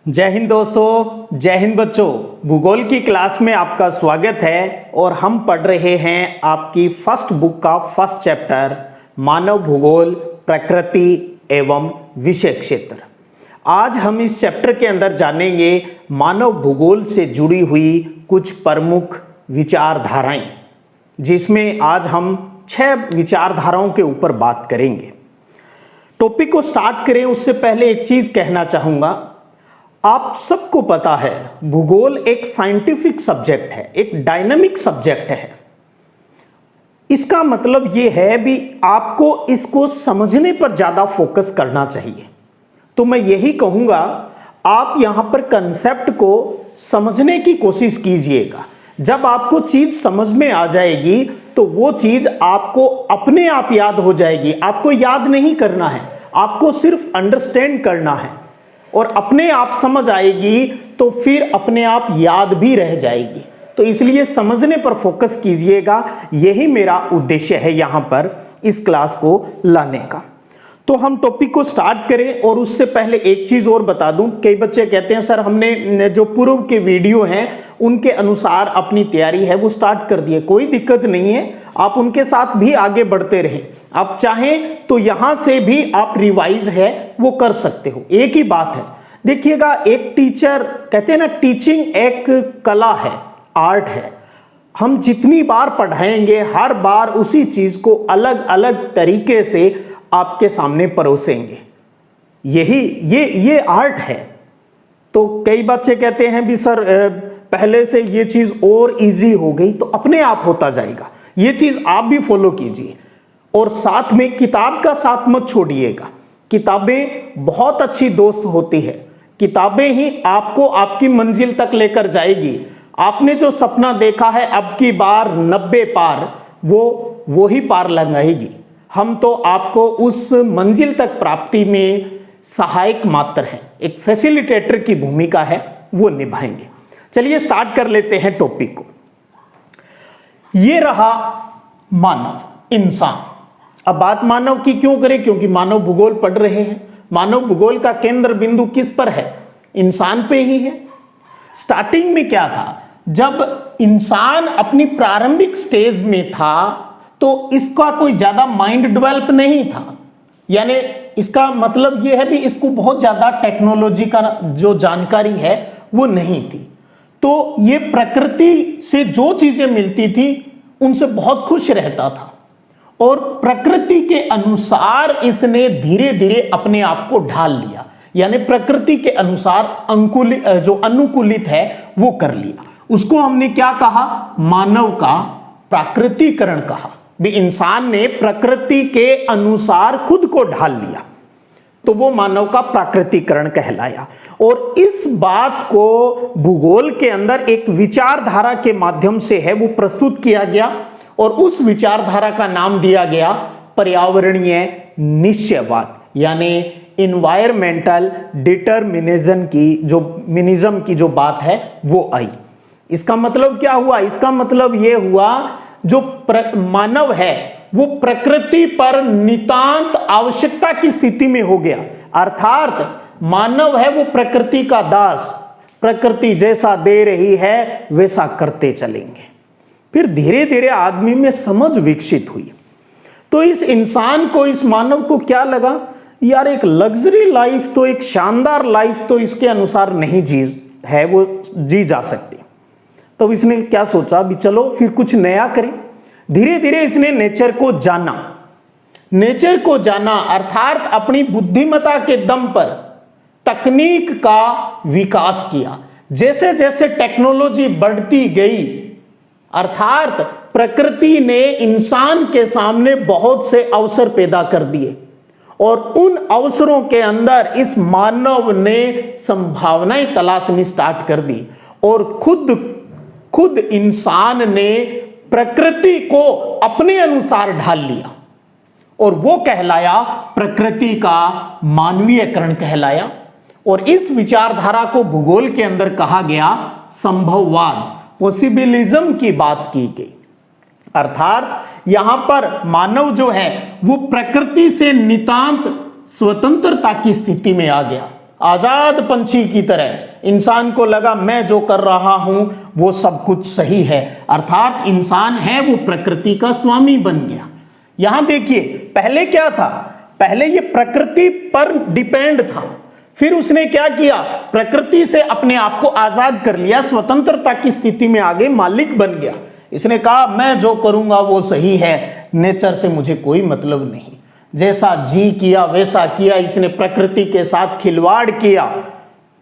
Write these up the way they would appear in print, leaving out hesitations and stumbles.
जय हिंद दोस्तों, जय हिंद बच्चों। भूगोल की क्लास में आपका स्वागत है और हम पढ़ रहे हैं आपकी फर्स्ट बुक का फर्स्ट चैप्टर मानव भूगोल, प्रकृति एवं विषय क्षेत्र। आज हम इस चैप्टर के अंदर जानेंगे मानव भूगोल से जुड़ी हुई कुछ प्रमुख विचारधाराएं, जिसमें आज हम 6 विचारधाराओं के ऊपर बात करेंगे। टॉपिक को स्टार्ट करें उससे पहले एक चीज कहना चाहूंगा। आप सबको पता है भूगोल एक साइंटिफिक सब्जेक्ट है, एक डायनामिक सब्जेक्ट है। इसका मतलब यह है भी आपको इसको समझने पर ज्यादा फोकस करना चाहिए। तो मैं यही कहूंगा, आप यहां पर कंसेप्ट को समझने की कोशिश कीजिएगा। जब आपको चीज समझ में आ जाएगी तो वो चीज आपको अपने आप याद हो जाएगी। आपको याद नहीं करना है, आपको सिर्फ अंडरस्टैंड करना है और अपने आप समझ आएगी तो फिर अपने आप याद भी रह जाएगी। तो इसलिए समझने पर फोकस कीजिएगा, यही मेरा उद्देश्य है यहां पर इस क्लास को लाने का। तो हम टॉपिक को स्टार्ट करें और उससे पहले एक चीज और बता दूं। कई बच्चे कहते हैं सर हमने जो पूर्व के वीडियो हैं उनके अनुसार अपनी तैयारी है वो स्टार्ट कर दी है। कोई दिक्कत नहीं है, आप उनके साथ भी आगे बढ़ते रहें। आप चाहें तो यहां से भी आप रिवाइज है वो कर सकते हो। एक ही बात है, देखिएगा एक टीचर कहते हैं ना, टीचिंग एक कला है, आर्ट है। हम जितनी बार पढ़ाएंगे हर बार उसी चीज को अलग अलग तरीके से आपके सामने परोसेंगे। यही ये आर्ट है। तो कई बच्चे कहते हैं भी सर पहले से ये चीज और इजी हो गई, तो अपने आप होता जाएगा। ये चीज आप भी फॉलो कीजिए और साथ में किताब का साथ मत छोड़िएगा। किताबें बहुत अच्छी दोस्त होती है, किताबें ही आपको आपकी मंजिल तक लेकर जाएगी। आपने जो सपना देखा है अब की बार 90 पार, वो ही पार लगाएगी। हम तो आपको उस मंजिल तक प्राप्ति में सहायक मात्र हैं, एक फैसिलिटेटर की भूमिका है वो निभाएंगे। चलिए स्टार्ट कर लेते हैं टॉपिक को। ये रहा मानव, इंसान। अब बात मानव की क्यों करें, क्योंकि मानव भूगोल पढ़ रहे हैं। मानव भूगोल का केंद्र बिंदु किस पर है? इंसान पे ही है। स्टार्टिंग में क्या था, जब इंसान अपनी प्रारंभिक स्टेज में था तो इसका कोई ज्यादा माइंड डेवलप नहीं था। यानी इसका मतलब यह है भी इसको बहुत ज्यादा टेक्नोलॉजी का जो जानकारी है वो नहीं थी। तो ये प्रकृति से जो चीजें मिलती थी उनसे बहुत खुश रहता था और प्रकृति के अनुसार इसने धीरे धीरे अपने आप को ढाल लिया। यानी प्रकृति के अनुसार अनुकूलित है वो कर लिया। उसको हमने क्या कहा? मानव का प्राकृतिकरण कहा। भी इंसान ने प्रकृति के अनुसार खुद को ढाल लिया तो वो मानव का प्राकृतिकरण कहलाया। और इस बात को भूगोल के अंदर एक विचारधारा के माध्यम से है वो प्रस्तुत किया गया और उस विचारधारा का नाम दिया गया पर्यावरणीय निश्चयवाद, यानी इन्वायरमेंटल डिटरमिनिज्म की जो बात है वो आई। इसका मतलब क्या हुआ? इसका मतलब ये हुआ जो मानव है वो प्रकृति पर नितांत आवश्यकता की स्थिति में हो गया। अर्थात मानव है वो प्रकृति का दास, प्रकृति जैसा दे रही है वैसा करते चलेंगे। फिर धीरे धीरे आदमी में समझ विकसित हुई। तो इस इंसान को, इस मानव को क्या लगा, यार एक लग्जरी लाइफ तो, एक शानदार लाइफ तो इसके अनुसार नहीं वो जी जा सकती। तो इसने क्या सोचा भी चलो फिर कुछ नया करें। धीरे धीरे इसने नेचर को जाना अर्थात अपनी बुद्धिमत्ता के दम पर तकनीक का विकास किया। जैसे जैसे टेक्नोलॉजी बढ़ती गई अर्थात प्रकृति ने इंसान के सामने बहुत से अवसर पैदा कर दिए और उन अवसरों के अंदर इस मानव ने संभावनाएं तलाशनी स्टार्ट कर दी और खुद इंसान ने प्रकृति को अपने अनुसार ढाल लिया और वो कहलाया, प्रकृति का मानवीयकरण कहलाया। और इस विचारधारा को भूगोल के अंदर कहा गया संभववाद, पॉसिबिलिज्म की बात की गई। अर्थात यहां पर मानव जो है वो प्रकृति से नितांत स्वतंत्रता की स्थिति में आ गया। आजाद पंछी की तरह इंसान को लगा मैं जो कर रहा हूं वो सब कुछ सही है, अर्थात इंसान है वो प्रकृति का स्वामी बन गया। यहां देखिए पहले क्या था, पहले ये प्रकृति पर डिपेंड था, फिर उसने क्या किया, प्रकृति से अपने आप को आजाद कर लिया, स्वतंत्रता की स्थिति में आगे मालिक बन गया। इसने कहा मैं जो करूंगा वो सही है, नेचर से मुझे कोई मतलब नहीं। जैसा जी किया वैसा किया, इसने प्रकृति के साथ खिलवाड़ किया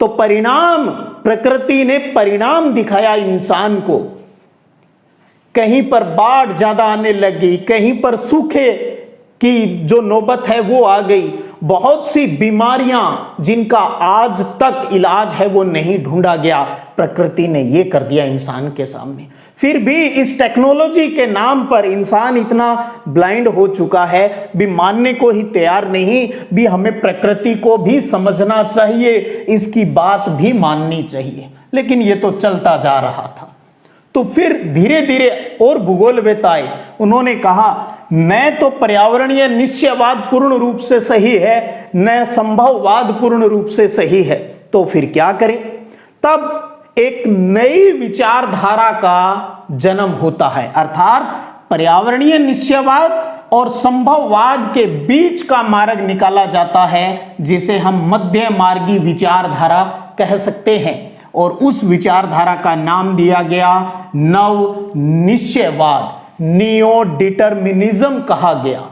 तो परिणाम, प्रकृति ने परिणाम दिखाया इंसान को। कहीं पर बाढ़ ज्यादा आने लगी, कहीं पर सूखे की जो नौबत है वो आ गई, बहुत सी बीमारियां जिनका आज तक इलाज है वो नहीं ढूंढा गया, प्रकृति ने ये कर दिया इंसान के सामने। फिर भी इस टेक्नोलॉजी के नाम पर इंसान इतना ब्लाइंड हो चुका है, भी मानने को ही तैयार नहीं, भी हमें प्रकृति को भी समझना चाहिए, इसकी बात भी माननी चाहिए, लेकिन ये तो चलता जा रहा था। तो फिर धीरे धीरे और भूगोलवेत्ता आए, उन्होंने कहा न तो पर्यावरणीय निश्चयवाद पूर्ण रूप से सही है, न संभववाद पूर्ण रूप से सही है, तो फिर क्या करें। तब एक नई विचारधारा का जन्म होता है, अर्थात पर्यावरणीय निश्चयवाद और संभववाद के बीच का मार्ग निकाला जाता है, जिसे हम मध्य मार्गी विचारधारा कह सकते हैं। और उस विचारधारा का नाम दिया गया नव निश्चयवाद, नियो डिटर्मिनिज्म कहा गया,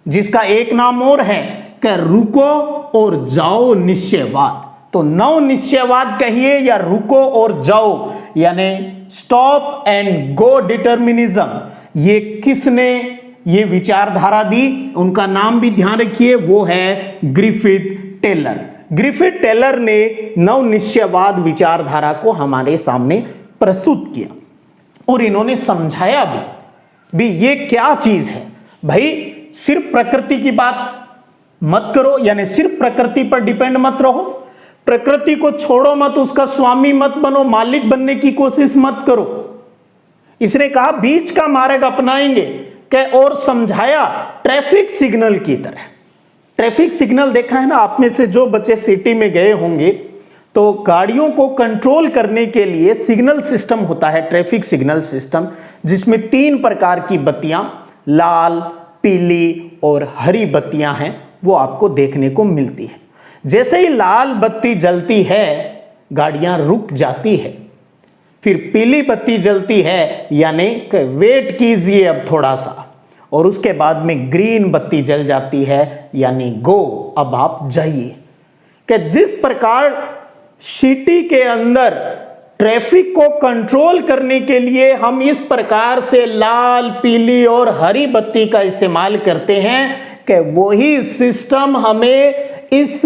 जिसका एक नाम और है कि रुको और जाओ निश्चयवाद। तो नव निश्चयवाद कहिए या रुको और जाओ, यानी स्टॉप एंड गो डिटर्मिनिज्म, ये किसने ये विचारधारा दी, उनका नाम भी ध्यान रखिए, वो है ग्रिफिथ टेलर। ग्रिफिथ टेलर ने नव निश्चयवाद विचारधारा को हमारे सामने प्रस्तुत किया और इन्होंने समझाया भी ये क्या चीज है। भाई सिर्फ प्रकृति की बात मत करो, यानी सिर्फ प्रकृति पर डिपेंड मत रहो, प्रकृति को छोड़ो मत, उसका स्वामी मत बनो, मालिक बनने की कोशिश मत करो। इसने कहा बीच का मार्ग अपनाएंगे और समझाया ट्रैफिक सिग्नल की तरह। ट्रैफिक सिग्नल देखा है ना आप में से जो बच्चे सिटी में गए होंगे, तो गाड़ियों को कंट्रोल करने के लिए सिग्नल सिस्टम होता है, ट्रैफिक सिग्नल सिस्टम, जिसमें 3 प्रकार की बत्तियां, लाल, पीली और हरी बत्तियां हैं, वो आपको देखने को मिलती है। जैसे ही लाल बत्ती जलती है गाड़ियां रुक जाती है, फिर पीली बत्ती जलती है यानी कि वेट कीजिए अब थोड़ा सा, और उसके बाद में ग्रीन बत्ती जल जाती है यानी गो, अब आप जाइए। कि जिस प्रकार सिटी के अंदर ट्रैफिक को कंट्रोल करने के लिए हम इस प्रकार से लाल, पीली और हरी बत्ती का इस्तेमाल करते हैं, कि वही सिस्टम हमें इस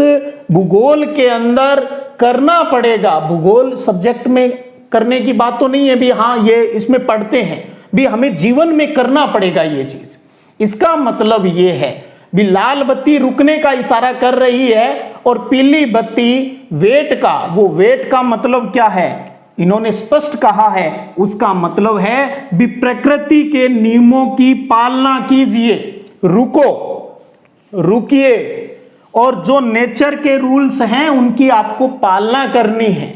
भूगोल के अंदर करना पड़ेगा। भूगोल सब्जेक्ट में करने की बात तो नहीं है भी हाँ ये इसमें पढ़ते हैं, भी हमें जीवन में करना पड़ेगा ये चीज। इसका मतलब ये है भी लाल बत्ती रुकने का इशारा कर रही है और पीली बत्ती वेट का, वो वेट का मतलब क्या है इन्होंने स्पष्ट कहा है, उसका मतलब है भी प्रकृति के नियमों की पालना कीजिए, रुकिए, और जो नेचर के रूल्स हैं उनकी आपको पालना करनी है,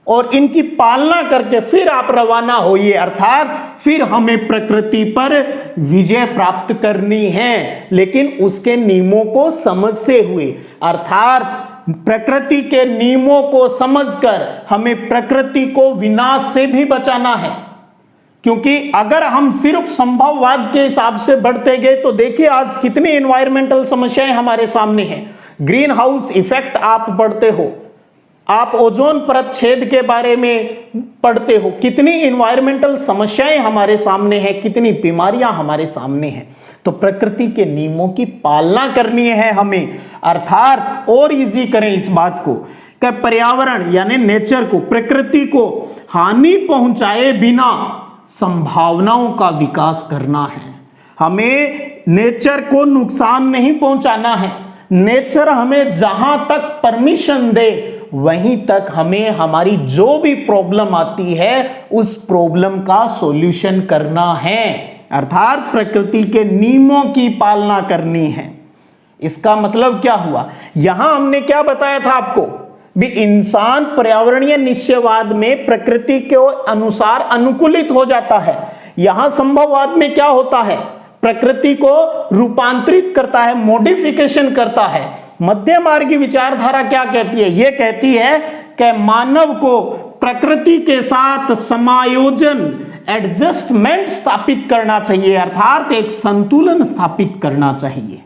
और इनकी पालना करके फिर आप रवाना होइए, अर्थात फिर हमें प्रकृति पर विजय प्राप्त करनी है, लेकिन उसके नियमों को समझते हुए, अर्थात प्रकृति के नियमों को समझकर हमें प्रकृति को विनाश से भी बचाना है। क्योंकि अगर हम सिर्फ संभववाद के हिसाब से बढ़ते गए तो देखिए आज कितनी एनवायरमेंटल समस्याएं हमारे सामने हैं। ग्रीन हाउस इफेक्ट आप पढ़ते हो, आप ओजोन परत छेद के बारे में पढ़ते हो, कितनी एनवायरमेंटल समस्याएं हमारे सामने हैं, कितनी बीमारियां हमारे सामने हैं। तो प्रकृति के नियमों की पालना करनी है हमें, अर्थात और इजी करें इस बात को कि पर्यावरण यानी नेचर को, प्रकृति को हानि पहुंचाए बिना संभावनाओं का विकास करना है। हमें नेचर को नुकसान नहीं पहुंचाना है, नेचर हमें जहां तक परमिशन दे वहीं तक हमें हमारी जो भी प्रॉब्लम आती है उस प्रॉब्लम का सॉल्यूशन करना है, अर्थात प्रकृति के नियमों की पालना करनी है। इसका मतलब क्या हुआ, यहां हमने क्या बताया था आपको भी, इंसान पर्यावरणीय निश्चयवाद में प्रकृति के अनुसार अनुकूलित हो जाता है। यहां संभववाद में क्या होता है, प्रकृति को रूपांतरित करता है, मॉडिफिकेशन करता है। मध्य मार्गी विचारधारा क्या कहती है, यह कहती है कि मानव को प्रकृति के साथ समायोजन, एडजस्टमेंट स्थापित करना चाहिए, अर्थात एक संतुलन स्थापित करना चाहिए।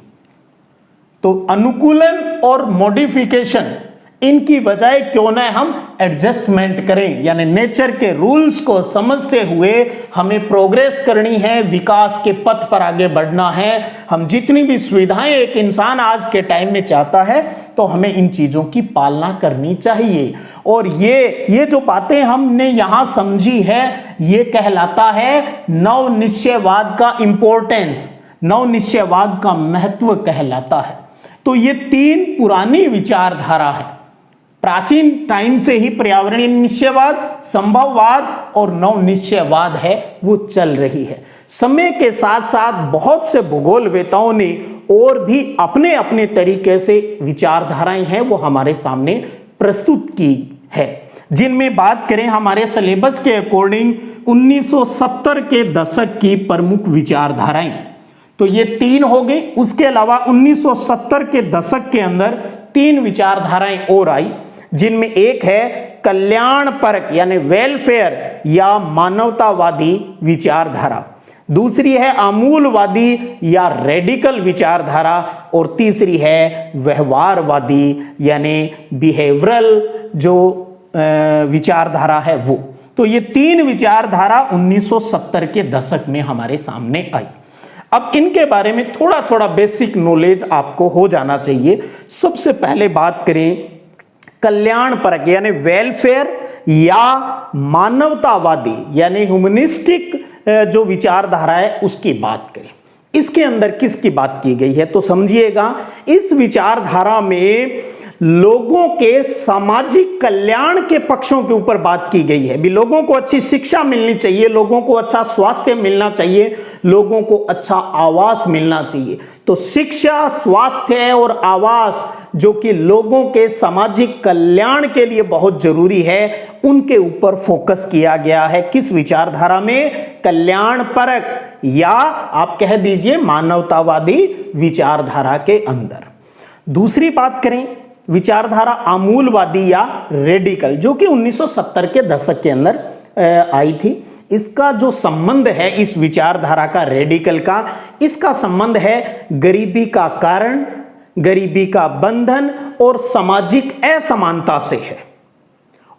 तो अनुकूलन और मॉडिफिकेशन, इनकी बजाय क्यों ना हम एडजस्टमेंट करें, यानी नेचर के रूल्स को समझते हुए हमें प्रोग्रेस करनी है, विकास के पथ पर आगे बढ़ना है। हम जितनी भी सुविधाएं एक इंसान आज के टाइम में चाहता है, तो हमें इन चीजों की पालना करनी चाहिए। और ये जो बातें हमने यहां समझी है, ये कहलाता है नव निश्चयवाद का इंपॉर्टेंस, नव निश्चयवाद का महत्व कहलाता है। तो ये तीन पुरानी विचारधारा है, प्राचीन टाइम से ही पर्यावरणीय निश्चयवाद, संभववाद और नव निश्चयवाद है, वो चल रही है। समय के साथ साथ बहुत से भूगोलवेताओं ने और भी अपने अपने तरीके से विचारधाराएं हैं वो हमारे सामने प्रस्तुत की है, जिनमें बात करें हमारे सिलेबस के अकॉर्डिंग 1970 के दशक की प्रमुख विचारधाराएं, तो ये तीन हो गई। उसके अलावा 1970 के दशक के अंदर तीन विचारधाराएं और आई, जिनमें एक है कल्याणपरक यानी वेलफेयर या मानवतावादी विचारधारा, दूसरी है आमूलवादी या रेडिकल विचारधारा, और तीसरी है व्यवहारवादी यानी बिहेवियरल जो विचारधारा है वो। तो ये तीन विचारधारा 1970 के दशक में हमारे सामने आई। अब इनके बारे में थोड़ा थोड़ा बेसिक नॉलेज आपको हो जाना चाहिए। सबसे पहले बात करें कल्याणपरक यानी वेलफेयर या मानवतावादी यानी ह्यूमनिस्टिक जो विचारधारा है उसकी बात करें। इसके अंदर किसकी बात की गई है तो समझिएगा, इस विचारधारा में लोगों के सामाजिक कल्याण के पक्षों के ऊपर बात की गई है। भी लोगों को अच्छी शिक्षा मिलनी चाहिए, लोगों को अच्छा स्वास्थ्य मिलना चाहिए, लोगों को अच्छा आवास मिलना चाहिए। तो शिक्षा, स्वास्थ्य और आवास जो कि लोगों के सामाजिक कल्याण के लिए बहुत जरूरी है, उनके ऊपर फोकस किया गया है। किस विचारधारा में? कल्याणपरक या आप कह दीजिए मानवतावादी विचारधारा के अंदर। दूसरी बात करें विचारधारा आमूलवादी या रेडिकल, जो कि 1970 के दशक के अंदर आई थी। इसका जो संबंध है इस विचारधारा का, रेडिकल का, इसका संबंध है गरीबी का कारण, गरीबी का बंधन और सामाजिक असमानता से है।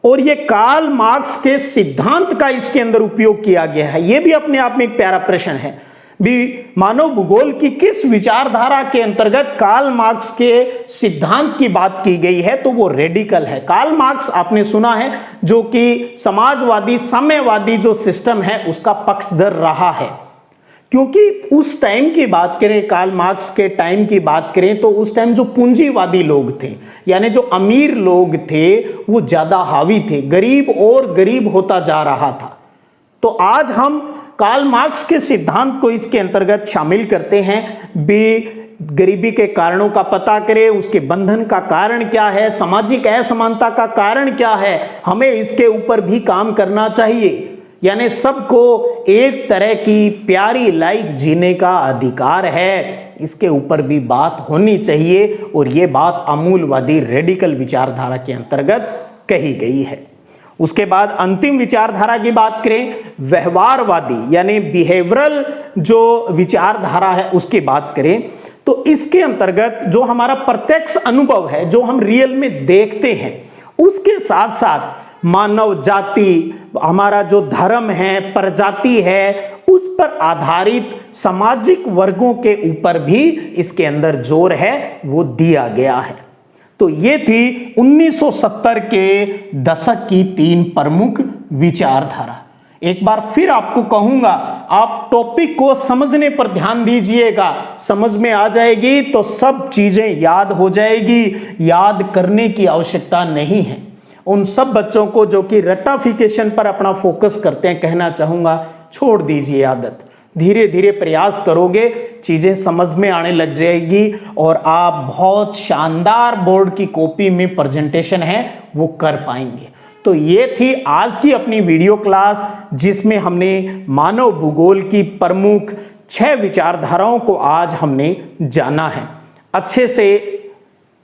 और ये कार्ल मार्क्स के सिद्धांत का इसके अंदर उपयोग किया गया है। यह भी अपने आप में एक प्यारा प्रश्न है भी, मानव भूगोल की किस विचारधारा के अंतर्गत कार्ल मार्क्स के सिद्धांत की बात की गई है, तो वो रेडिकल है। कार्ल मार्क्स आपने सुना है जो कि समाजवादी, साम्यवादी जो सिस्टम है उसका पक्षधर रहा है। क्योंकि उस टाइम की बात करें, कार्ल मार्क्स के टाइम की बात करें, तो उस टाइम जो पूंजीवादी लोग थे यानी जो अमीर लोग थे वो ज्यादा हावी थे, गरीब और गरीब होता जा रहा था। तो आज हम कार्ल मार्क्स के सिद्धांत को इसके अंतर्गत शामिल करते हैं भी, गरीबी के कारणों का पता करें, उसके बंधन का कारण क्या है, सामाजिक असमानता का कारण क्या है, हमें इसके ऊपर भी काम करना चाहिए। यानी सबको एक तरह की प्यारी लाइफ जीने का अधिकार है, इसके ऊपर भी बात होनी चाहिए। और ये बात अमूलवादी रेडिकल विचारधारा के अंतर्गत कही गई है। उसके बाद अंतिम विचारधारा की बात करें, व्यवहारवादी यानी बिहेवियरल जो विचारधारा है उसकी बात करें, तो इसके अंतर्गत जो हमारा प्रत्यक्ष अनुभव है, जो हम रियल में देखते हैं, उसके साथ साथ मानव जाति, हमारा जो धर्म है, प्रजाति है, उस पर आधारित सामाजिक वर्गों के ऊपर भी इसके अंदर जोर है वो दिया गया है। तो ये थी 1970 के दशक की तीन प्रमुख विचारधारा। एक बार फिर आपको कहूंगा, आप टॉपिक को समझने पर ध्यान दीजिएगा, समझ में आ जाएगी तो सब चीजें याद हो जाएगी, याद करने की आवश्यकता नहीं है। उन सब बच्चों को जो कि रट्टाफिकेशन पर अपना फोकस करते हैं, कहना चाहूंगा छोड़ दीजिए आदत। धीरे धीरे प्रयास करोगे, चीजें समझ में आने लग जाएगी और आप बहुत शानदार बोर्ड की कॉपी में प्रेजेंटेशन है वो कर पाएंगे। तो ये थी आज की अपनी वीडियो क्लास, जिसमें हमने मानव भूगोल की प्रमुख 6 विचारधाराओं को आज हमने जाना है। अच्छे से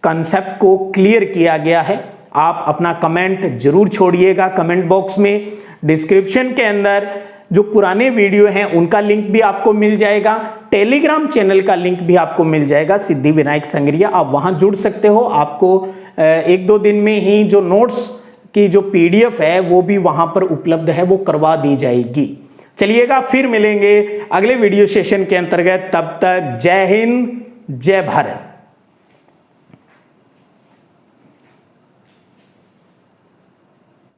कंसेप्ट को क्लियर किया गया है। आप अपना कमेंट जरूर छोड़िएगा कमेंट बॉक्स में। डिस्क्रिप्शन के अंदर जो पुराने वीडियो हैं उनका लिंक भी आपको मिल जाएगा। टेलीग्राम चैनल का लिंक भी आपको मिल जाएगा, सिद्धि विनायक संग्रिया। आप वहां जुड़ सकते हो। आपको 1-2 दिन में ही जो नोट्स की जो PDF है वो भी वहां पर उपलब्ध है, वो करवा दी जाएगी। चलिएगा, फिर मिलेंगे अगले वीडियो सेशन के अंतर्गत। तब तक जय हिंद, जय भारत।